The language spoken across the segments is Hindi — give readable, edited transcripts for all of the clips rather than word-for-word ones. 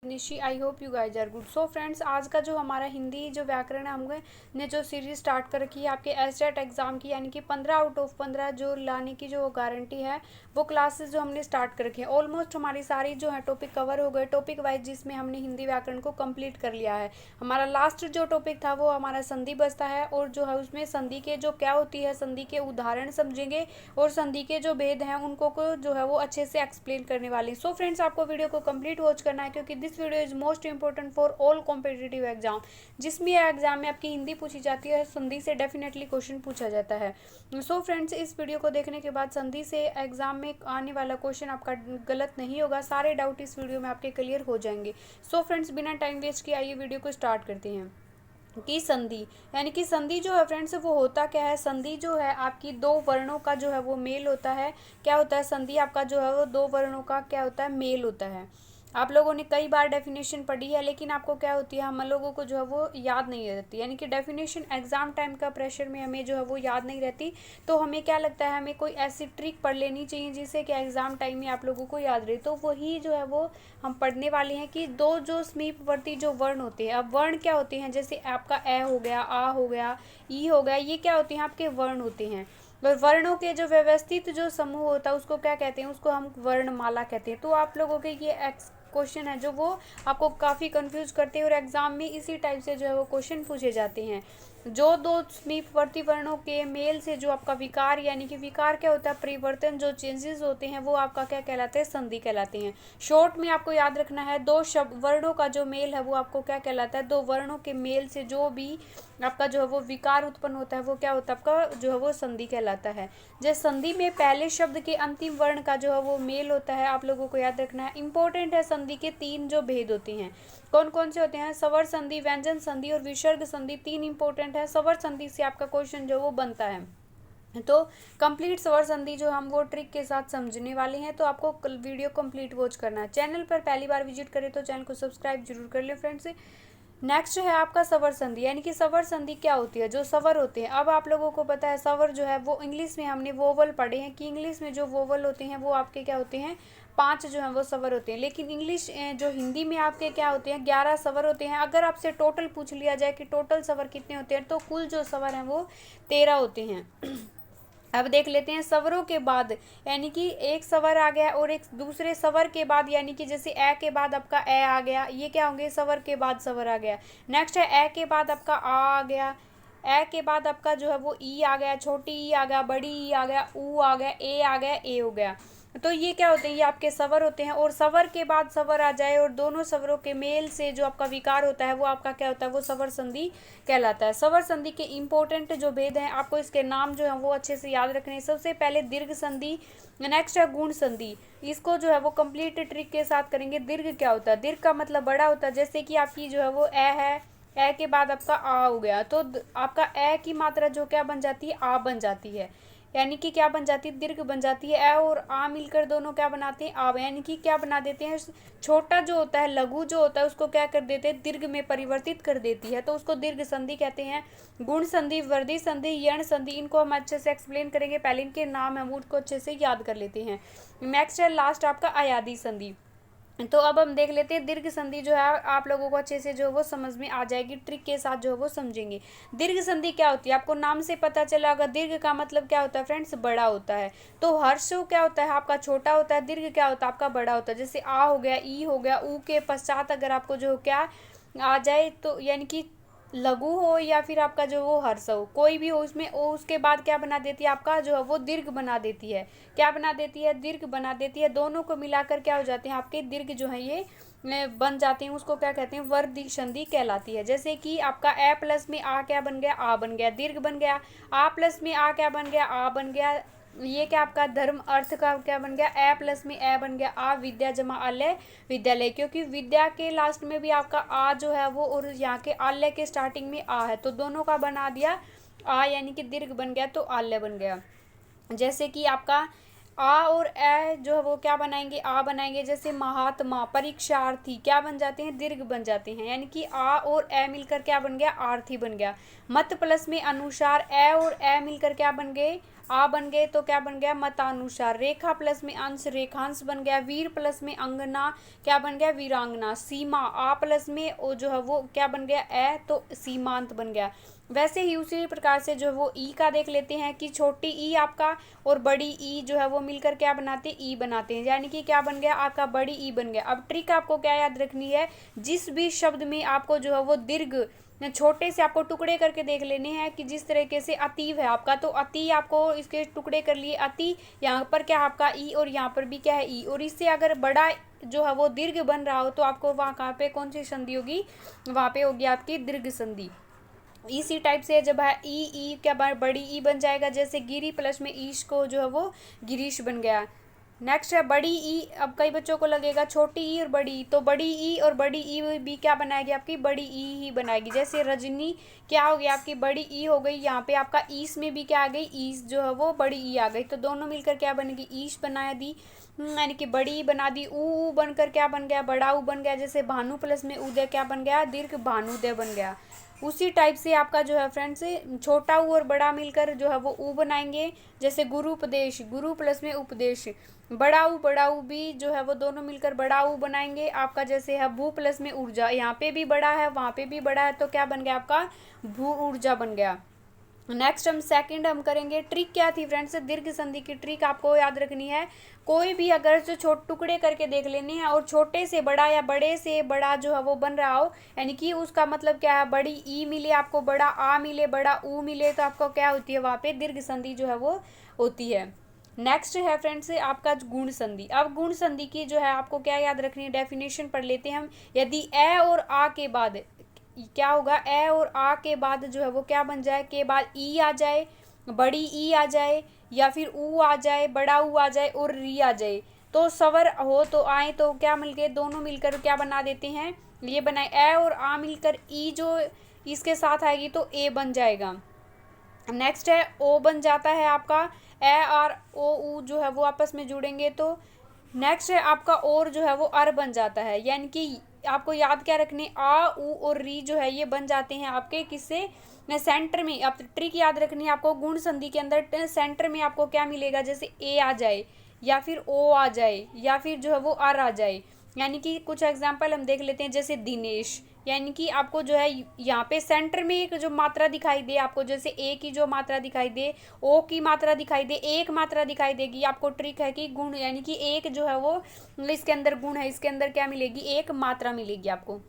Nishi, I hope you guys are good. So friends, आज का जो हमारा हिंदी जो व्याकरण है, हमने जो सीरीज स्टार्ट कर रखी है आपके एसटेट एग्जाम की, यानी कि 15 आउट ऑफ 15 जो लाने की जो गारंटी है, वो क्लासेस जो हमने स्टार्ट कर रखी है। ऑलमोस्ट हमारी सारी जो है टॉपिक कवर हो गए टॉपिक वाइज, जिसमें हमने हिंदी व्याकरण को कंप्लीट कर लिया है। हमारा लास्ट जो टॉपिक था वो हमारा संधि बचता है, और जो है उसमें संधि के जो क्या होती है, संधि के उदाहरण समझेंगे और संधि के जो भेद हैं उनको को जो है वो अच्छे से एक्सप्लेन करने वाले हैं। सो फ्रेंड्स, आपको वीडियो को कंप्लीट वॉच करना है, क्योंकि this video is most important for all competitive exam. जिसमें एग्जाम में आपकी हिंदी पूछी जाती है, संधि से डेफिनेटली क्वेश्चन पूछा जाता है। सो फ्रेंड्स, इस वीडियो को देखने के बाद संधि से एग्जाम में आने वाला क्वेश्चन आपका गलत नहीं होगा। सारे डाउट इस वीडियो में आपके क्लियर हो जाएंगे। सो फ्रेंड्स, बिना टाइम वेस्ट किए आइए वीडियो को स्टार्ट करते हैं। की संधि, यानी कि संधि जो है फ्रेंड्स, वो होता क्या है? संधि जो है आपकी दो वर्णों का जो है वो मेल होता है। क्या होता है? संधि आपका जो है वो दो वर्णों का क्या होता है? मेल होता है। आप लोगों ने कई बार डेफिनेशन पढ़ी है, लेकिन आपको क्या होती है, हम लोगों को जो है वो याद नहीं रहती। यानी कि डेफिनेशन एग्जाम टाइम का प्रेशर में हमें जो है वो याद नहीं रहती। तो हमें क्या लगता है, हमें कोई ऐसी ट्रिक पढ़ लेनी चाहिए जिससे कि एग्जाम टाइम में आप लोगों को याद रहे। तो वही जो है वो हम पढ़ने वाले हैं कि दो जो समीपवर्ती जो वर्ण होते हैं। अब वर्ण क्या होते हैं? जैसे आपका ए हो गया, आ हो गया, ई हो गया, ये क्या होते हैं? आपके वर्ण होते हैं। और वर्णों के जो व्यवस्थित जो समूह होता है उसको क्या कहते हैं? उसको हम वर्णमाला कहते हैं। तो आप लोगों के ये क्वेश्चन है जो वो आपको काफ़ी कंफ्यूज करते हैं, और एग्जाम में इसी टाइप से जो है वो क्वेश्चन पूछे जाते हैं। जो दो समीपवर्ती वर्णों के मेल से जो आपका विकार, यानी कि विकार क्या होता है? परिवर्तन, जो चेंजेस होते हैं वो आपका क्या कहलाते हैं? संधि कहलाते हैं। शॉर्ट में आपको याद रखना है, दो शब्द वर्णों का जो मेल है वो आपको क्या कहलाता है? दो वर्णों के मेल से जो भी आपका जो है वो विकार उत्पन्न होता है वो क्या होता है? आपका जो है वो संधि कहलाता है। जैसे संधि में पहले शब्द के अंतिम वर्ण का जो है वो मेल होता है, आप लोगों को याद रखना है। इंपॉर्टेंट है, संधि के तीन जो भेद होते हैं कौन कौन से होते हैं? स्वर संधि, व्यंजन संधि और विसर्ग संधि। तीन इंपॉर्टेंट है। स्वर संधि से आपका क्वेश्चन जो वो बनता है। तो कंप्लीट स्वर संधि जो हम वो ट्रिक के साथ समझने वाले हैं, तो आपको वीडियो कंप्लीट वॉच करना है। चैनल पर पहली बार विजिट करें तो चैनल को सब्सक्राइब जरूर कर लें फ्रेंड्स। नेक्स्ट है आपका स्वर संधि, यानी कि स्वर संधि क्या होती है? जो स्वर होते हैं, अब आप लोगों को पता है स्वर जो है वो इंग्लिश में हमने वोवल पढ़े हैं कि इंग्लिश में जो वोवल होते हैं वो आपके क्या होते हैं? 5 जो है वो स्वर होते हैं। लेकिन इंग्लिश जो हिंदी में आपके क्या होते हैं? 11 स्वर होते हैं। अगर आपसे टोटल पूछ लिया जाए कि टोटल स्वर कितने होते हैं, तो कुल जो स्वर हैं वो 13 होते हैं। अब देख लेते हैं स्वरों के बाद, यानी कि एक स्वर आ गया और एक दूसरे स्वर के बाद, यानी कि जैसे ए के बाद आपका ए आ गया, ये क्या होंगे? स्वर के बाद स्वर आ गया। नेक्स्ट है ए के बाद आपका आ गया, ए के बाद आपका जो है वो ई आ गया, छोटी ई आ गया, बड़ी ई आ गया, ऊ आ गया, ए आ गया, ए हो गया। तो ये क्या होते हैं? ये आपके स्वर होते हैं। और स्वर के बाद स्वर आ जाए और दोनों स्वरों के मेल से जो आपका विकार होता है वो आपका क्या होता है? वो स्वर संधि कहलाता है। स्वर संधि के इंपॉर्टेंट जो भेद हैं, आपको इसके नाम जो है वो अच्छे से याद रखने हैं। सबसे पहले दीर्घ संधि, नेक्स्ट है गुण संधि। इसको जो है वो कंप्लीट ट्रिक के साथ करेंगे। दीर्घ क्या होता है? दीर्घ का मतलब बड़ा होता है। जैसे कि आपकी जो है वो ए है, ए के बाद आपका आ हो गया, तो आपका ए की मात्रा जो क्या बन जाती है? आ बन जाती है। यानी कि क्या बन जाती है? दीर्घ बन जाती है। ए और आ मिलकर दोनों क्या बनाते हैं? आव। यानी कि क्या बना देते हैं? छोटा जो होता है, लघु जो होता है, उसको क्या कर देते हैं? दीर्घ में परिवर्तित कर देती है, तो उसको दीर्घ संधि कहते हैं। गुण संधि, वृद्धि संधि, यण संधि, इनको हम अच्छे से एक्सप्लेन करेंगे। पहले इनके नाम है वो उसको अच्छे से याद कर लेते हैं। नेक्स्ट है लास्ट आपका अयादी संधि। तो अब हम देख लेते हैं दीर्घ संधि जो है आप लोगों को अच्छे से जो वो समझ में आ जाएगी, ट्रिक के साथ जो है वो समझेंगे। दीर्घ संधि क्या होती है? आपको नाम से पता चला होगा। दीर्घ का मतलब क्या होता है फ्रेंड्स? बड़ा होता है। तो हर्ष क्या होता है? आपका छोटा होता है। दीर्घ क्या होता है? आपका बड़ा होता है। जैसे आ हो गया, ई हो गया, ऊ के पश्चात अगर आपको जो क्या आ जाए, तो यानी कि लघु हो या फिर आपका जो वो हर्ष हो, कोई भी हो, उसमें ओ उसके बाद क्या बना देती है? आपका जो है वो दीर्घ बना देती है। क्या बना देती है? दीर्घ बना देती है। दोनों को मिलाकर क्या हो जाते हैं? आपके दीर्घ जो है ये बन जाते हैं। उसको क्या कहते हैं? वर्ध संधि कहलाती है। जैसे कि आपका ए प्लस में आ क्या बन गया? आ बन गया, दीर्घ बन गया। आ प्लस में आ क्या बन गया? आ बन गया। ये क्या आपका धर्म अर्थ का क्या बन गया? ए प्लस में ए बन गया। आ विद्या जमा आलय विद्यालय, क्योंकि विद्या के लास्ट में भी आपका आ जो है वो, और यहाँ के आलय के स्टार्टिंग में आ है, तो दोनों का बना दिया आ, यानी कि दीर्घ बन गया, तो आलय बन गया। जैसे कि आपका आ और ए जो है वो क्या बनाएंगे? आ बनाएंगे। जैसे महात्मा, परीक्षार्थी क्या बन जाते हैं? दीर्घ बन जाते हैं। यानी कि आ और ए मिलकर क्या बन गया? आर्थी बन गया। मत प्लस में अनुसार, ए और ए मिलकर क्या बन गए? आ बन गए तो क्या बन गया मतानुसार, रेखा प्लस में अंश रेखांश बन गया, वीर प्लस में अंगना क्या बन गया वीरांगना, सीमा आ प्लस में ओ जो है वो क्या बन गया ए तो सीमांत बन गया। वैसे ही उसी प्रकार से जो है वो ई का देख लेते हैं कि छोटी ई आपका और बड़ी ई जो है वो मिलकर क्या बनाते हैं ई बनाते हैं, यानी कि क्या बन गया आपका बड़ी ई बन गया। अब ट्रिक आपको क्या याद रखनी है, जिस भी शब्द में आपको जो है वो दीर्घ छोटे से आपको टुकड़े करके देख लेने हैं कि जिस तरीके से अतीव है आपका, तो अति आपको इसके टुकड़े कर लिए अति, यहाँ पर क्या आपका ई और यहाँ पर भी क्या है ई, और इससे अगर बड़ा जो है वो दीर्घ बन रहा हो तो आपको वहाँ कहाँ पे कौन सी संधि होगी, वहाँ पे होगी आपकी दीर्घ संधि। इसी टाइप से जब है ई क्या बड़ी ई बन जाएगा, जैसे गिरी प्लस में ईश को जो है वो गिरीश बन गया। नेक्स्ट है बड़ी ई, अब कई बच्चों को लगेगा छोटी ई और बड़ी ई, तो बड़ी ई और बड़ी ई भी क्या बनाएगी आपकी बड़ी ई ही बनाएगी। जैसे रजनी क्या हो गया आपकी बड़ी ई हो गई, यहाँ पे आपका ईस में भी क्या आ गई ईस जो है वो बड़ी ई आ गई, तो दोनों मिलकर क्या बनेगी ईश बना दी, यानी कि बड़ी ई बना दी। ऊ बनकर क्या बन गया बड़ा ऊ बन गया, जैसे भानु प्लस में उदय क्या बन गया दीर्घ भानुदय बन गया। उसी टाइप से आपका जो है फ्रेंड्स छोटा ऊ और बड़ा मिलकर जो है वो ऊ बनाएंगे, जैसे गुरु उपदेश गुरु प्लस में उपदेश, बड़ा ऊ भी जो है वो दोनों मिलकर बड़ा ऊ बनाएंगे आपका, जैसे है भू प्लस में ऊर्जा, यहाँ पे भी बड़ा है वहाँ पे भी बड़ा है तो क्या बन गया आपका भू ऊर्जा बन गया। नेक्स्ट हम सेकंड हम करेंगे, ट्रिक क्या थी फ्रेंड्स, दीर्घ संधि की ट्रिक आपको याद रखनी है। कोई भी अगर जो छोटे टुकड़े करके देख लेने हैं और छोटे से बड़ा या बड़े से बड़ा जो है वो बन रहा हो, यानी कि उसका मतलब क्या है बड़ी ई मिले आपको बड़ा आ मिले बड़ा ऊ मिले, तो आपको क्या होती है वहाँ पे दीर्घ संधि जो है वो होती है। नेक्स्ट है फ्रेंड्स आपका गुण संधि। अब गुण संधि की जो है आपको क्या याद रखनी है, डेफिनेशन पढ़ लेते हैं हम। यदि ए और आ के बाद क्या होगा, ए और आ के बाद जो है वो क्या बन जाए, के बाद ई आ जाए, बड़ी ई आ जाए, या फिर ऊ आ जाए, बड़ा ऊ आ जाए और री आ जाए, तो सवर हो तो आए तो क्या मिल गए दोनों मिलकर क्या बना देते हैं, ये बनाए ए और आ मिलकर ई जो इसके साथ आएगी तो ए बन जाएगा। नेक्स्ट है ओ बन जाता है आपका, ए आर ओ ऊ जो है वो आपस में जुड़ेंगे तो नेक्स्ट है आपका और जो है वो अर बन जाता है, यानी कि आपको याद क्या रखने आ ऊ और री जो है ये बन जाते हैं आपके किससे सेंटर में। आप ट्रिक याद रखनी है आपको, गुण संधि के अंदर सेंटर में आपको क्या मिलेगा, जैसे ए आ जाए या फिर ओ आ जाए या फिर जो है वो अर आ जाए। यानी कि कुछ एग्जांपल हम देख लेते हैं, जैसे दिनेश, यानी कि आपको जो है यहाँ पे सेंटर में एक जो मात्रा दिखाई दे आपको, जैसे ए की जो मात्रा दिखाई दे, ओ की मात्रा दिखाई दे, एक मात्रा दिखाई देगी, आपको ट्रिक है कि गुण यानी कि एक जो है वो इसके अंदर गुण है, इसके अंदर क्या मिलेगी एक मात्रा मिलेगी आपको।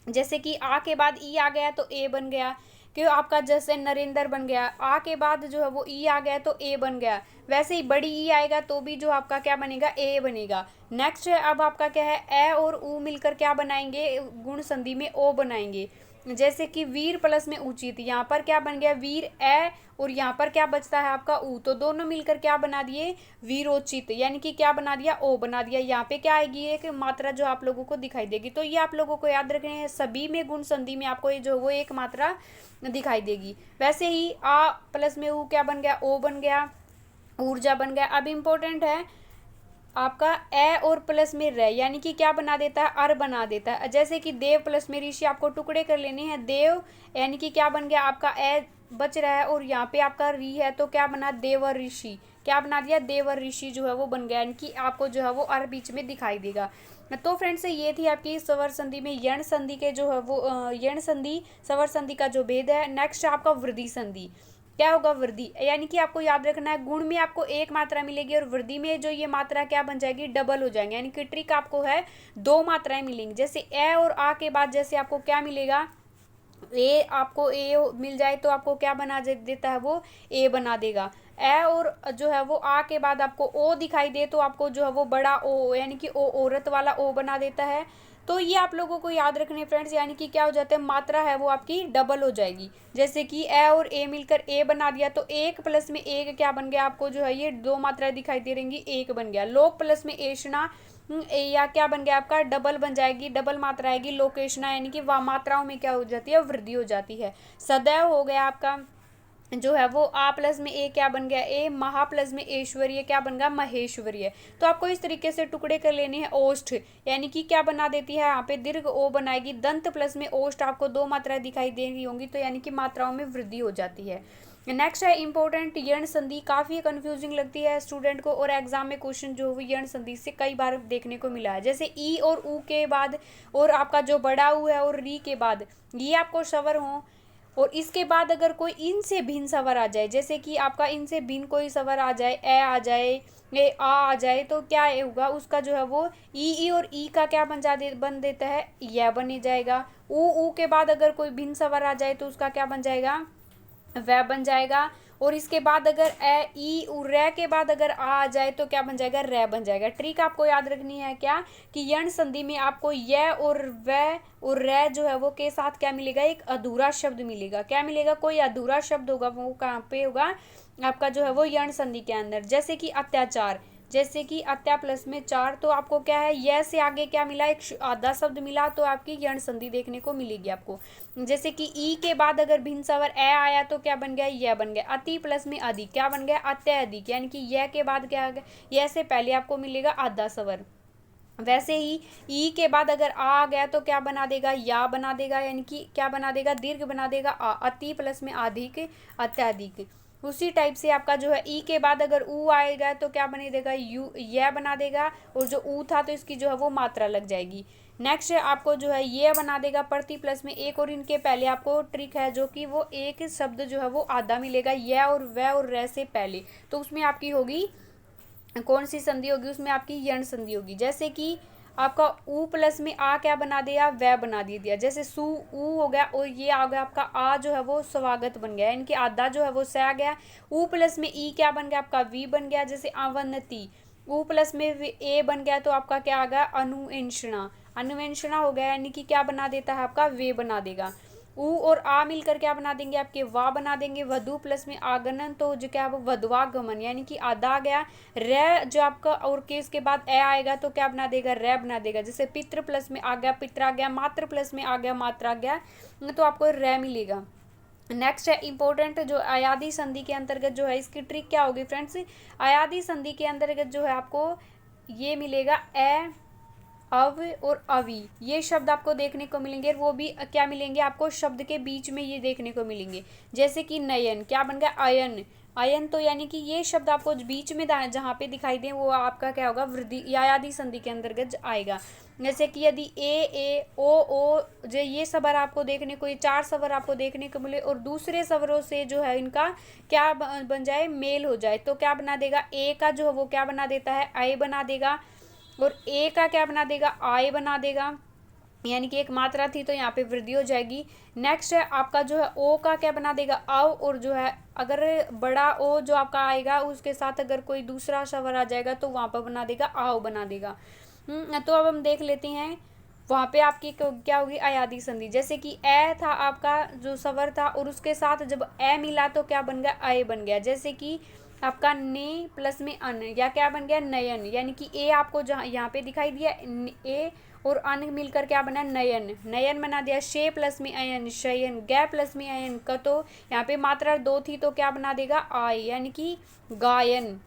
जैसे कि आ के बाद ई आ गया तो ए बन गया, क्यों आपका जैसे नरेंद्र बन गया, आ के बाद जो है वो ई आ गया तो ए बन गया, वैसे ही बड़ी ई आएगा तो भी जो आपका क्या बनेगा ए बनेगा। नेक्स्ट है अब आपका क्या है, ए और ऊ मिलकर क्या बनाएंगे गुण संधि में ओ बनाएंगे, जैसे कि वीर प्लस में उचित, यहाँ पर क्या बन गया वीर ए और यहाँ पर क्या बचता है आपका ऊ, तो दोनों मिलकर क्या बना दिए वीरोचित, यानी कि क्या बना दिया ओ बना दिया। यहाँ पे क्या आएगी एक मात्रा जो आप लोगों को दिखाई देगी, तो ये आप लोगों को याद रखने हैं, सभी में गुण संधि में आपको ये जो वो एक मात्रा दिखाई देगी। वैसे ही आ प्लस में ऊ क्या बन गया ओ बन गया, ऊर्जा बन गया। अब इम्पोर्टेंट है आपका ए और प्लस में रह, यानी कि क्या बना देता है अर बना देता है, जैसे कि देव प्लस में ऋषि, आपको टुकड़े कर लेने हैं देव, यानी कि क्या बन गया आपका ए बच रहा है और यहाँ पे आपका री है तो क्या बना देवर ऋषि, क्या बना दिया देवर ऋषि जो है वो बन गया, यानी कि आपको जो है वो अर बीच में दिखाई देगा। तो फ्रेंड्स ये थी आपकी स्वर संधि में यण संधि के जो है वो यण संधि स्वर संधि का जो भेद है। नेक्स्ट आपका वृद्धि संधि, क्या होगा वृद्धि, यानी कि आपको याद रखना है गुण में आपको एक मात्रा मिलेगी और वृद्धि में जो ये मात्रा क्या बन जाएगी डबल हो जाएंगे, यानी कि ट्रिक आपको है दो मात्राएं मिलेंगी, जैसे ए और आ के बाद जैसे आपको क्या मिलेगा ए, आपको ए मिल जाए तो आपको क्या बना देता है वो ए बना देगा। ए और जो है वो आ के बाद आपको ओ दिखाई दे तो आपको जो है वो बड़ा ओ, यानी कि ओ औरत वाला ओ बना देता है। तो ये आप लोगों को याद रखने फ्रेंड्स, यानी कि क्या हो जाता है मात्रा है वो आपकी डबल हो जाएगी, जैसे कि ए और ए मिलकर ए बना दिया तो एक प्लस में एक क्या बन गया आपको जो है ये दो मात्राएं दिखाई दे रहेंगी एक बन गया। लोक प्लस में एषणा या क्या बन गया आपका डबल बन जाएगी, डबल मात्रा आएगी लोकेशना, यानी कि वह मात्राओं में क्या हो जाती है वृद्धि हो जाती है। सदैव हो गया आपका जो है वो आ प्लस में ए क्या बन गया ए, महा प्लस में ऐश्वर्य क्या बन गया महेश्वर्य। तो आपको इस तरीके से टुकड़े कर लेने हैं। ओष्ठ यानी कि क्या बना देती है यहाँ पे दीर्घ ओ बनाएगी, दंत प्लस में ओष्ठ आपको दो मात्राएं दिखाई दे रही होंगी तो यानी कि मात्राओं में वृद्धि हो जाती है। नेक्स्ट है इंपॉर्टेंट यण संधि, काफ़ी कंफ्यूजिंग लगती है स्टूडेंट को और एग्जाम में क्वेश्चन जो है यण संधि से कई बार देखने को मिला है। जैसे ई और ऊ के बाद और आपका जो बड़ा ऊ है और री के बाद ये आपको स्वर हो और इसके बाद अगर कोई इनसे भिन्न स्वर आ जाए, जैसे कि आपका इनसे भिन्न कोई स्वर आ जाए, ए आ जाए, ए आ जाए, तो क्या होगा उसका जो है वो ई और ई का क्या बन देता है, यह बन जाएगा। ऊ के बाद अगर कोई भिन्न स्वर आ जाए तो उसका क्या बन जाएगा, वह बन जाएगा। और इसके बाद अगर ए ई रै के बाद अगर आ जाए तो क्या बन जाएगा, रै बन जाएगा। ट्रिक आपको याद रखनी है क्या कि यण संधि में आपको य और वह और रै जो है वो के साथ क्या मिलेगा, एक अधूरा शब्द मिलेगा। क्या मिलेगा, कोई अधूरा शब्द होगा, वो कहाँ पे होगा आपका जो है वो यण संधि के अंदर। जैसे कि अत्याचार, जैसे कि अत्या प्लस में चार, तो आपको क्या है यह से आगे क्या मिला, एक आधा शब्द मिला, तो आपकी यण संधि देखने को मिलेगी आपको। जैसे कि ई के बाद अगर भिन्न स्वर ए आया तो क्या बन गया, यह बन गया। अति प्लस में अधिक, क्या बन गया, अत्यधिक, यानी कि यह के बाद क्या आ गया, यह से पहले आपको मिलेगा आधा स्वर। वैसे ही ई के बाद अगर आ गया तो क्या बना देगा, या बना देगा, यानी कि क्या बना देगा, दीर्घ बना देगा आ। अति प्लस में अधिक, अत्यधिक। उसी टाइप से आपका जो है ई के बाद अगर ऊ आएगा तो क्या बना देगा, यू, यह बना देगा, और जो ऊ था तो इसकी जो है वो मात्रा लग जाएगी। नेक्स्ट है आपको जो है ये बना देगा प्रति प्लस में एक, और इनके पहले आपको ट्रिक है जो कि वो एक शब्द जो है वो आधा मिलेगा, यह और वह और रे से पहले, तो उसमें आपकी होगी कौन सी संधि होगी, उसमें आपकी यण संधि होगी। जैसे कि आपका ऊ प्लस में आ क्या बना दिया, वह बना दिया। जैसे सु ऊ हो गया और ये आ गया आपका आ जो है वो स्वागत बन गया, इनकी आधा जो है वो से आ गया। ऊ प्लस में ई क्या बन गया, आपका वी बन गया। जैसे अवनति, ऊ प्लस में ए बन गया तो आपका क्या आ गया, अनुवेंषणा, अनुवेंषणा हो गया, यानी कि क्या बना देता है आपका, वे बना देगा। ऊ और आ मिलकर क्या बना देंगे, आपके वाह बना देंगे। वधु प्लस में आगमन, तो जो क्या वधवागमन, यानी कि आधा आ गया। रे जो आपका और के इसके बाद ए आएगा तो क्या बना देगा, रे बना देगा। जैसे पितृ प्लस में आ गया पित्र आ गया, मातृ प्लस में आ गया मात्रा आ गया, तो आपको रे मिलेगा। नेक्स्ट है इंपॉर्टेंट जो अयादी संधि के अंतर्गत जो है इसकी ट्रिक क्या होगी फ्रेंड्स, अयादी संधि के अंतर्गत जो है आपको ये मिलेगा ए, अव और अवी, ये शब्द आपको देखने को मिलेंगे। वो भी क्या मिलेंगे आपको, शब्द के बीच में ये देखने को मिलेंगे। जैसे कि नयन, क्या बन गया, अयन, अयन, तो यानी कि ये शब्द आपको बीच में जहाँ पे दिखाई दे वो आपका क्या होगा, वृद्धि या आदि संधि के अंतर्गत आएगा। जैसे कि यदि ए ओ जो ये स्वर आपको देखने को, ये चार स्वर आपको देखने को मिले और दूसरे स्वरों से जो है इनका क्या बन जाए, मेल हो जाए, तो क्या बना देगा, ए का जो है वो क्या बना देता है, आई बना देगा, और ए का क्या बना देगा, आय बना देगा, यानी कि एक मात्रा थी तो यहाँ पे वृद्धि हो जाएगी। नेक्स्ट है आपका जो है ओ का क्या बना देगा, आओ, और जो है अगर बड़ा ओ जो आपका आएगा उसके साथ अगर कोई दूसरा स्वर आ जाएगा तो वहाँ पर बना देगा, आओ बना देगा। तो अब हम देख लेते हैं वहाँ पे आपकी क्या होगी, अयादी संधि। जैसे कि ए था आपका जो स्वर था और उसके साथ जब ए मिला तो क्या बन गया, अय बन गया। जैसे कि आपका ने प्लस में अन, या क्या बन गया, नयन, यानी कि ए आपको जहाँ यहाँ पे दिखाई दिया ए और अन मिलकर क्या बना, नयन, नयन बना दिया। शे प्लस में अयन, शयन, ग प्लस में अयन, कतो, यहाँ पे मात्रा दो थी तो क्या बना देगा, आय, यानी कि गायन,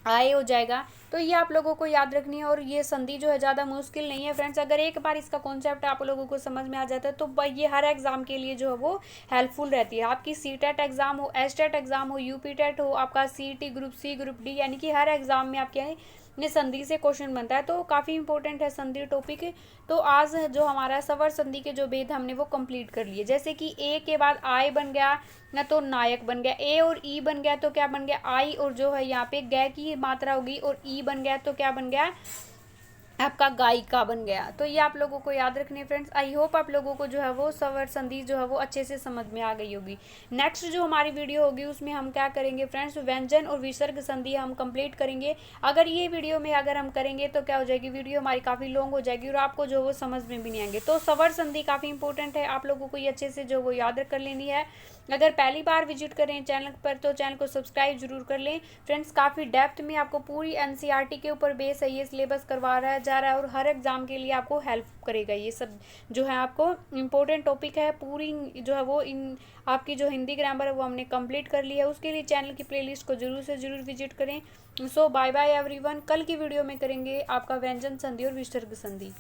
आए हो जाएगा। तो ये आप लोगों को याद रखनी है और ये संधि जो है ज़्यादा मुश्किल नहीं है फ्रेंड्स। अगर एक बार इसका कॉन्सेप्ट आप लोगों को समझ में आ जाता है तो ये हर एग्जाम के लिए जो है वो हेल्पफुल रहती है। आपकी सीटेट एग्जाम हो, एसटेट एग्जाम हो, यूपीटेट हो, आपका CET group C, group D, यानी कि हर एग्जाम में आपके ने संधि से क्वेश्चन बनता है, तो काफ़ी इंपॉर्टेंट है संधि टॉपिक। तो आज जो हमारा स्वर संधि के जो भेद हमने वो कंप्लीट कर लिए। जैसे कि ए के बाद आय बन गया ना, तो नायक बन गया। ए और ई बन गया तो क्या बन गया, आई, और जो है यहाँ पे ग की मात्रा होगी और ई बन गया तो क्या बन गया, आपका गायिका बन गया। तो ये आप लोगों को याद रखने फ्रेंड्स। आई होप आप लोगों को जो है वो स्वर संधि जो है वो अच्छे से समझ में आ गई होगी। नेक्स्ट जो हमारी वीडियो होगी उसमें हम क्या करेंगे फ्रेंड्स, व्यंजन और विसर्ग संधि हम कंप्लीट करेंगे। अगर ये वीडियो में अगर हम करेंगे तो क्या हो जाएगी, वीडियो हमारी काफ़ी लॉन्ग हो जाएगी और आपको जो वो समझ में भी नहीं आएंगे। तो स्वर संधि काफ़ी इंपॉर्टेंट है, आप लोगों को ये अच्छे से जो वो याद कर लेनी है। अगर पहली बार विजिट करें चैनल पर तो चैनल को सब्सक्राइब जरूर कर लें फ्रेंड्स। काफ़ी डेप्थ में आपको पूरी एनसीईआरटी के ऊपर बेस है, ये सिलेबस करवा जा रहा है और हर एग्जाम के लिए आपको हेल्प करेगा। ये सब जो है आपको इम्पोर्टेंट टॉपिक है, पूरी जो है वो इन आपकी जो हिंदी ग्रामर है वो हमने कंप्लीट कर लिया है। उसके लिए चैनल की प्लेलिस्ट को जरूर से जरूर विजिट करें। सो बाय बाय एवरीवन। कल की वीडियो में करेंगे आपका व्यंजन संधि और विसर्ग संधि।